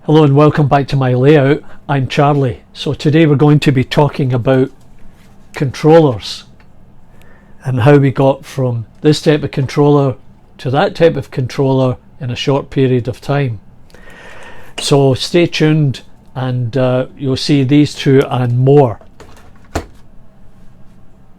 Hello and welcome back to my layout. I'm Charlie. So today we're going to be talking about controllers and how we got from this type of controller to that type of controller in a short period of time. So stay tuned and you'll see these two and more.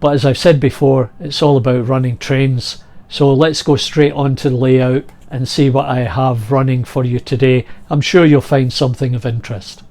But as I've said before, it's all about running trains. So let's go straight on to the layout and see what I have running for you today. I'm sure you'll find something of interest.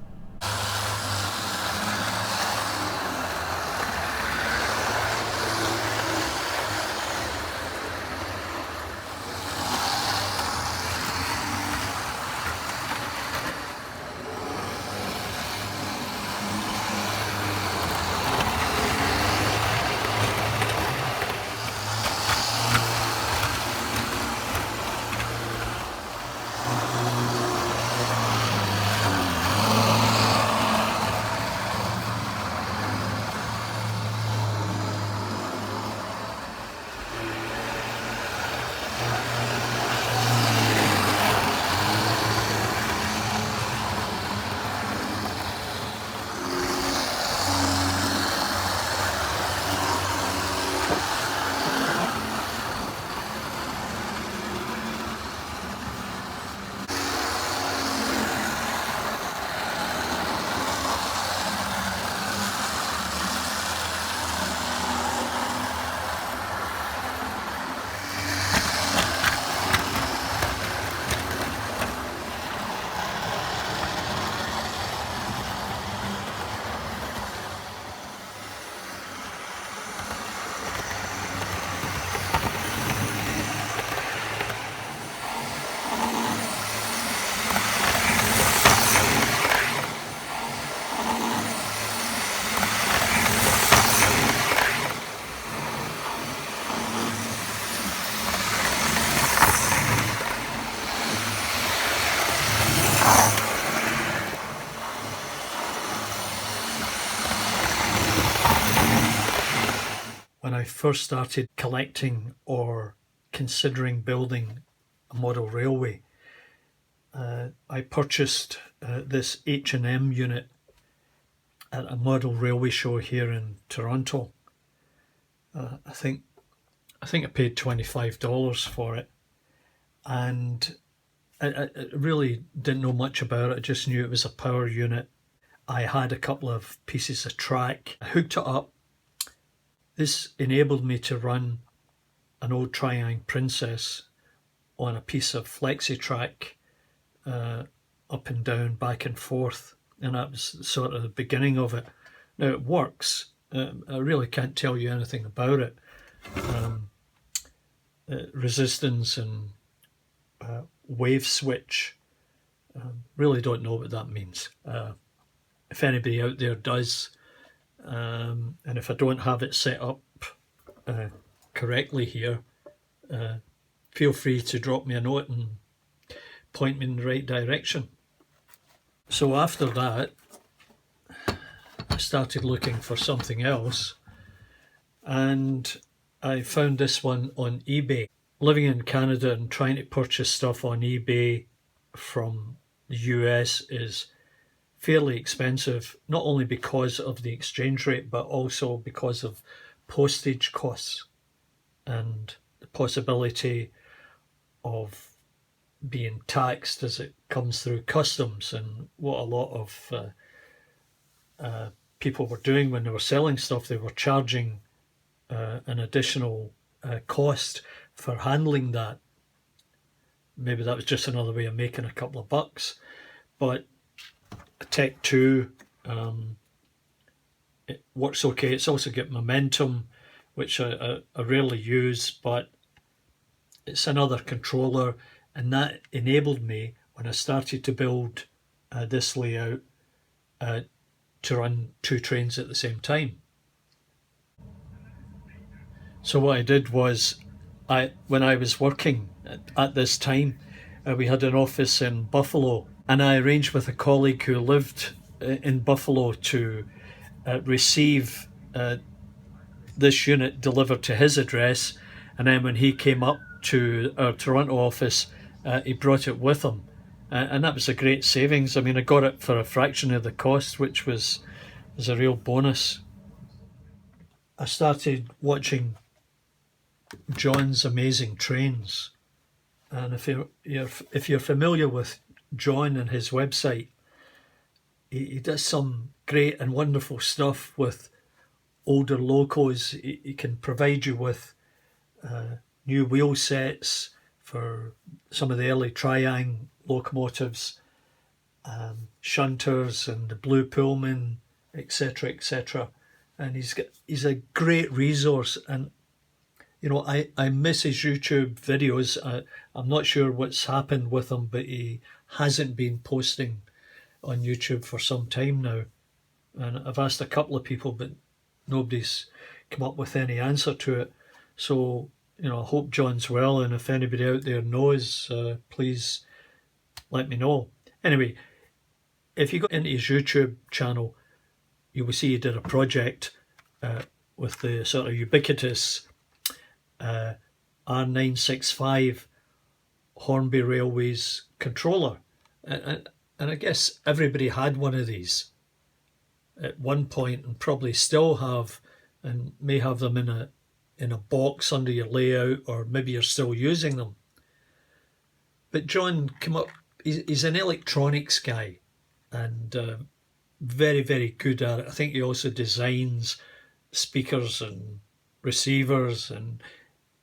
When I first started collecting or considering building a model railway, I purchased this H&M unit at a model railway show here in Toronto. I think I paid $25 for it, and I really didn't know much about it. I just knew it was a power unit. I had a couple of pieces of track. I hooked it up. This enabled me to run an old Triang Princess on a piece of flexi-track, up and down, back and forth, and that was sort of the beginning of it. Now it works. I really can't tell you anything about it. Resistance and wave switch, really don't know what that means. If anybody out there does, and if I don't have it set up correctly here, feel free to drop me a note and point me in the right direction. So after that, I started looking for something else, and I found this one on eBay. Living in Canada and trying to purchase stuff on eBay from the US is fairly expensive, not only because of the exchange rate, but also because of postage costs and the possibility of being taxed as it comes through customs, and what a lot of people were doing when they were selling stuff. They were charging an additional cost for handling that. Maybe that was just another way of making a couple of bucks, but Tech 2, it works okay. It's also got momentum, which I rarely use, but it's another controller, and that enabled me, when I started to build this layout, to run two trains at the same time. So what I did was, when I was working at this time, we had an office in Buffalo, and I arranged with a colleague who lived in Buffalo to receive this unit delivered to his address, and then when he came up to our Toronto office, he brought it with him, and that was a great savings. I mean, I got it for a fraction of the cost, which was a real bonus. I started watching John's Amazing Trains, and if you're familiar with John and his website, he does some great and wonderful stuff with older locos. He can provide you with new wheel sets for some of the early Triang locomotives, shunters and the Blue Pullman, etc., etc. And he's a great resource. And you know, I miss his YouTube videos. I'm not sure what's happened with him, but he hasn't been posting on YouTube for some time now. And I've asked a couple of people, but nobody's come up with any answer to it. So, you know, I hope John's well, and if anybody out there knows, please let me know. Anyway, if you go into his YouTube channel, you will see he did a project with the sort of ubiquitous R965 Hornby Railways controller. And I guess everybody had one of these at one point, and probably still have, and may have them in a box under your layout, or maybe you're still using them. But John came up, he's an electronics guy, and very, very good at it. I think he also designs speakers and receivers, and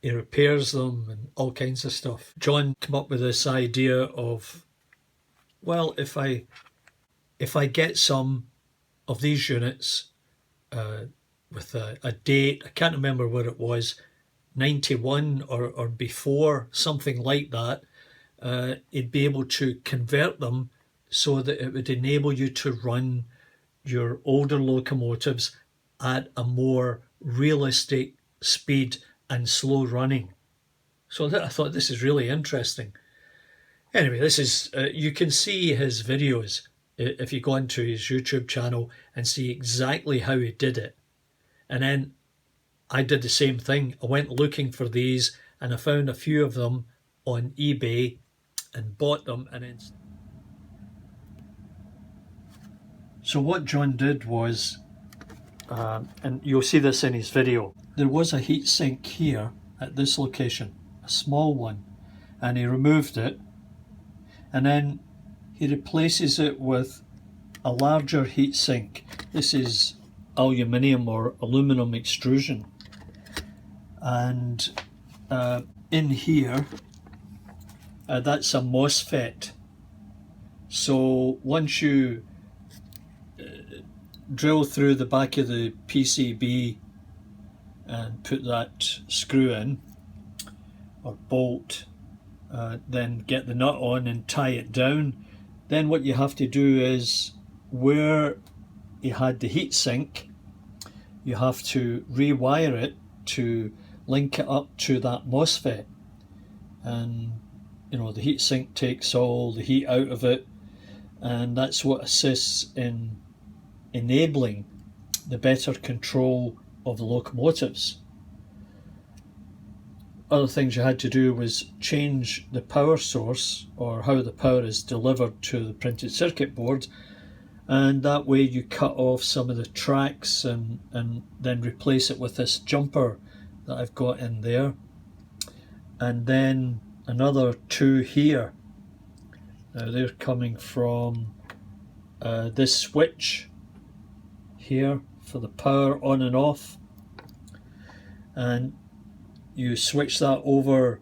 he repairs them and all kinds of stuff. John came up with this idea of, well, if I get some of these units with a date, I can't remember what it was, 91 or before, something like that, he'd be able to convert them so that it would enable you to run your older locomotives at a more realistic speed and slow running. So I thought this is really interesting. Anyway, this is you can see his videos if you go into his YouTube channel and see exactly how he did it. And then I did the same thing. I went looking for these, and I found a few of them on eBay and bought them. And then, so what John did was, and you'll see this in his video, there was a heat sink here at this location, a small one, and he removed it, and then he replaces it with a larger heat sink. This is aluminium or aluminum extrusion, and in here that's a MOSFET. So once you drill through the back of the PCB and put that screw in or bolt, then get the nut on and tie it down, then what you have to do is, where you had the heat sink, you have to rewire it to link it up to that MOSFET. And you know, the heat sink takes all the heat out of it, and that's what assists in enabling the better control of the locomotives. Other things you had to do was change the power source, or how the power is delivered to the printed circuit board, and that way you cut off some of the tracks and then replace it with this jumper that I've got in there. And then another two here. Now they're coming from this switch here for the power on and off, and you switch that over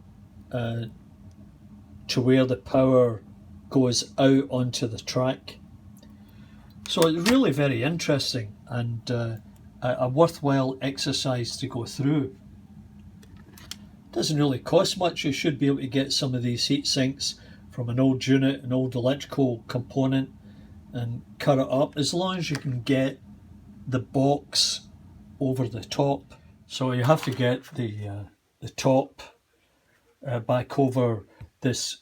to where the power goes out onto the track. So it's really very interesting, and a worthwhile exercise to go through. It doesn't really cost much. You should be able to get some of these heat sinks from an old unit, an old electrical component, and cut it up, as long as you can get the box over the top. So you have to get the top back over this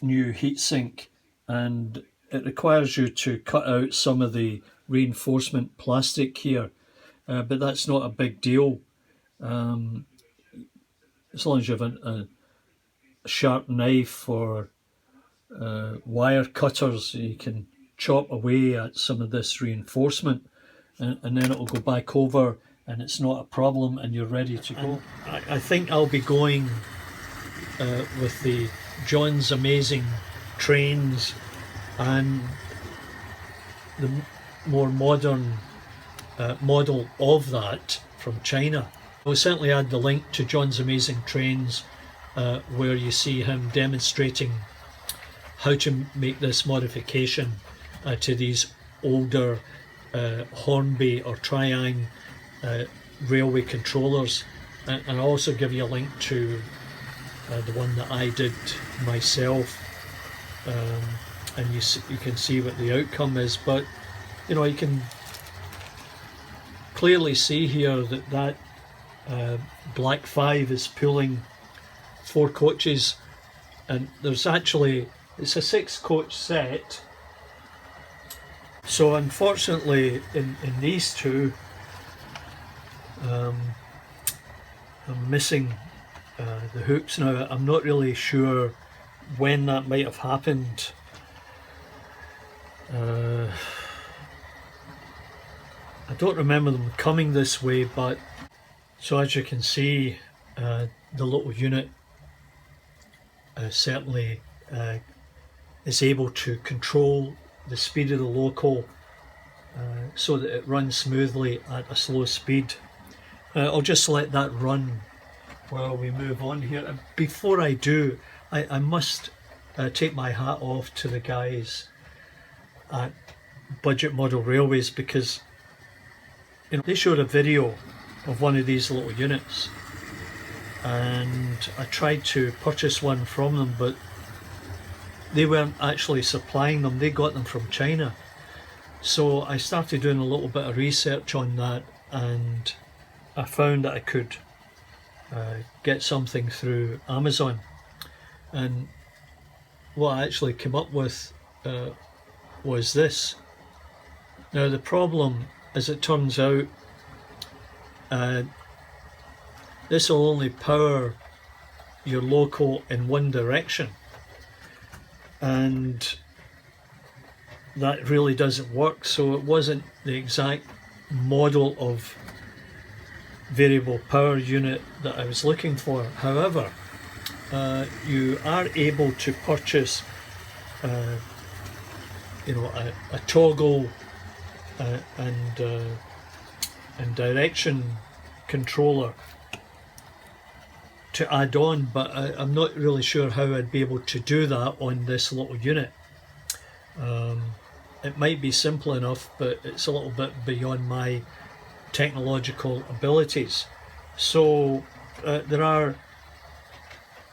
new heatsink, and it requires you to cut out some of the reinforcement plastic here, but that's not a big deal, as long as you have a sharp knife or wire cutters, you can chop away at some of this reinforcement, and then it will go back over and it's not a problem and you're ready to go. I think I'll be going with the John's Amazing Trains and the more modern model of that from China. I'll certainly add the link to John's Amazing Trains where you see him demonstrating how to make this modification to these older Hornby or Triang railway controllers, and I'll also give you a link to the one that I did myself, and you can see what the outcome is. But you know, you can clearly see here that Black 5 is pulling 4 coaches, and there's actually, it's a 6-coach set. So unfortunately in these two I'm missing the hoops now. I'm not really sure when that might have happened. I don't remember them coming this way, but so as you can see, the little unit certainly is able to control the speed of the loco so that it runs smoothly at a slow speed. I'll just let that run while we move on here. Before I do, I must take my hat off to the guys at Budget Model Railways, because you know, they showed a video of one of these little units, and I tried to purchase one from them, but they weren't actually supplying them. They got them from China. So I started doing a little bit of research on that, and I found that I could get something through Amazon, and what I actually came up with was this. Now the problem, as it turns out, this will only power your loco in one direction, and that really doesn't work. So it wasn't the exact model of variable power unit that I was looking for. However, you are able to purchase you know, a toggle and direction controller to add on, but I'm not really sure how I'd be able to do that on this little unit. It might be simple enough, but it's a little bit beyond my technological abilities. So there are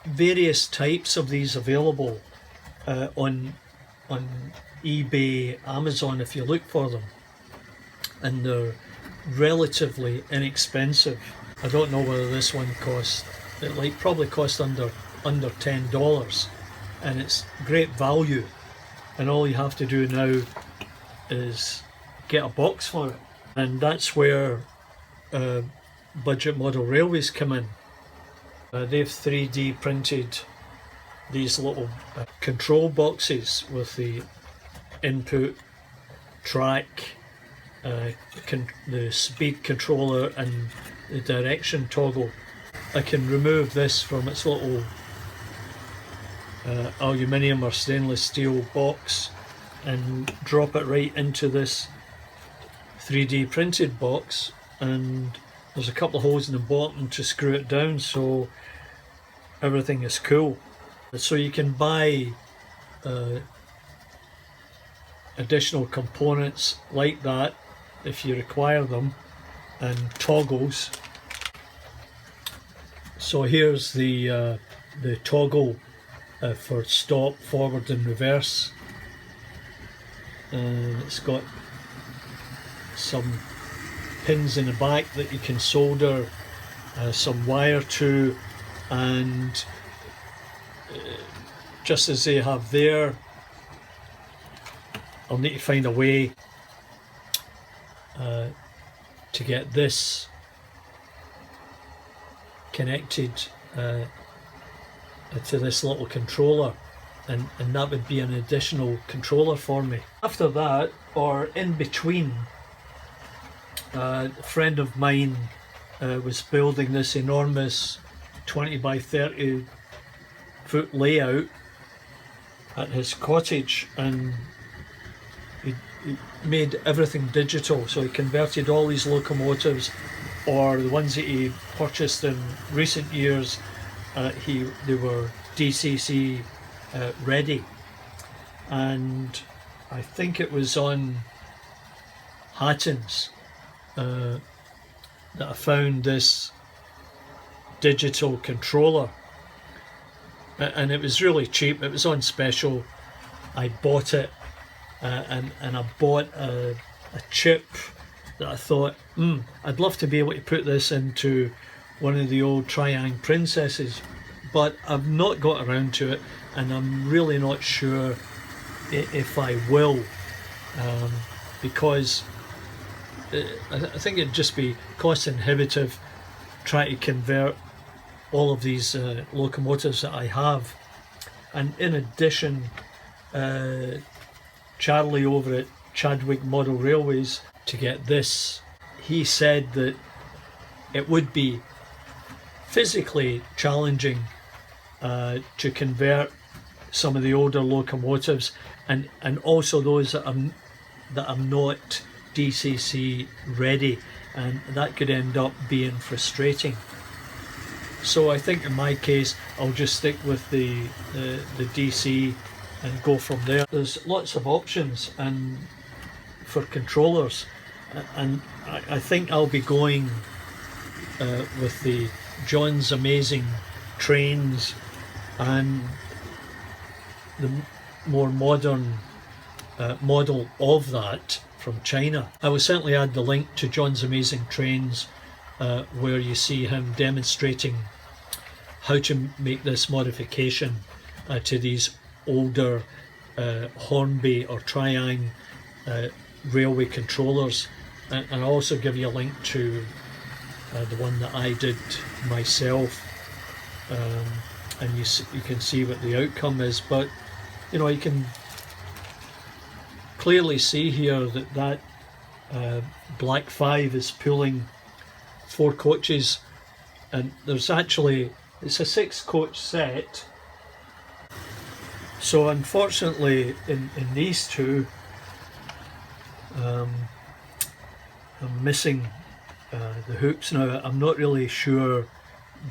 various types of these available on eBay, Amazon, if you look for them, and they're relatively inexpensive. I don't know whether this one costs, it probably cost under $10, and it's great value, and all you have to do now is get a box for it. And that's where Budget Model Railways come in. They've 3D printed these little control boxes with the input, track, the speed controller and the direction toggle. I can remove this from its little aluminium or stainless steel box and drop it right into this 3D printed box, and there's a couple of holes in the bottom to screw it down, so everything is cool. So you can buy additional components like that if you require them, and toggles. So here's the toggle for stop, forward and reverse, and it's got some pins in the back that you can solder some wire to, and just as they have there, I'll need to find a way to get this connected to this little controller, and that would be an additional controller for me. After that, or in between, a friend of mine was building this enormous 20 by 30 foot layout at his cottage, and he made everything digital. So he converted all these locomotives, or the ones that he purchased in recent years, they were DCC ready. And I think it was on Hatton's that I found this digital controller, and it was really cheap. It was on special. I bought it, and I bought a chip that I thought, I'd love to be able to put this into one of the old Triang Princesses, but I've not got around to it, and I'm really not sure if I will, because I think it'd just be cost inhibitive trying to convert all of these locomotives that I have. And in addition, Charlie over at Chadwick Model Railways, to get this, he said that it would be physically challenging to convert some of the older locomotives, and also those that are not DCC ready, and that could end up being frustrating. So I think in my case I'll just stick with the DC and go from there. There's lots of options and for controllers, and I think I'll be going with the John's Amazing Trains and the more modern model of that from China. I will certainly add the link to John's Amazing Trains, where you see him demonstrating how to make this modification to these older Hornby or Triang railway controllers, and I'll also give you a link to the one that I did myself, and you can see what the outcome is. But you can clearly see here that Black 5 is pulling 4 coaches, and it's a 6 coach set. So unfortunately in these two, I'm missing the hooks now. I'm not really sure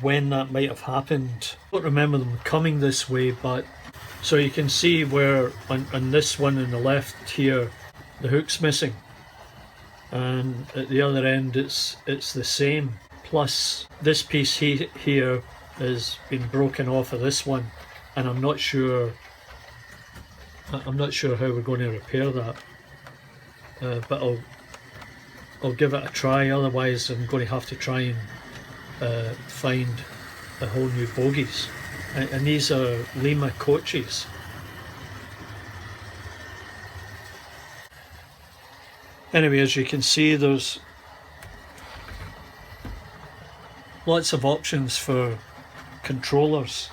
when that might have happened. I don't remember them coming this way, but so you can see where on this one on the left here the hook's missing, and at the other end it's the same. Plus this piece here has been broken off of this one, and I'm not sure how we're going to repair that, but I'll give it a try. Otherwise I'm going to have to try and find a whole new bogies, and these are Lima coaches. Anyway, as you can see, there's lots of options for controllers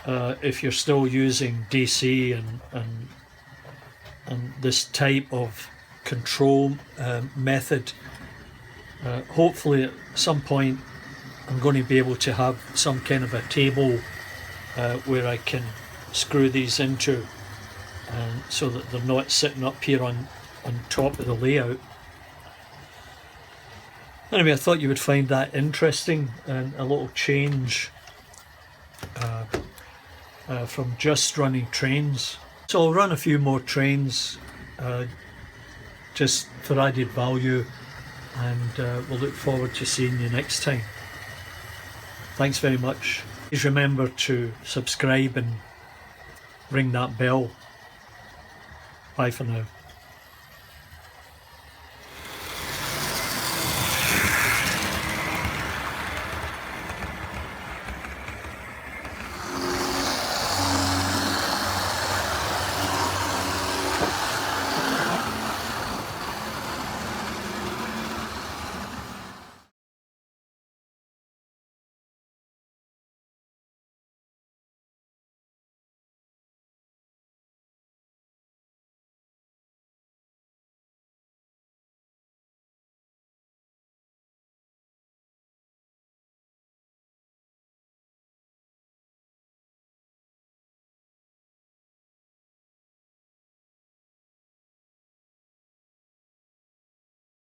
if you're still using DC and this type of control method. Hopefully at some point I'm going to be able to have some kind of a table where I can screw these into, so that they're not sitting up here on top of the layout. Anyway, I thought you would find that interesting, and a little change from just running trains. So I'll run a few more trains just for added value, and we'll look forward to seeing you next time. Thanks very much. Please remember to subscribe and ring that bell. Bye for now.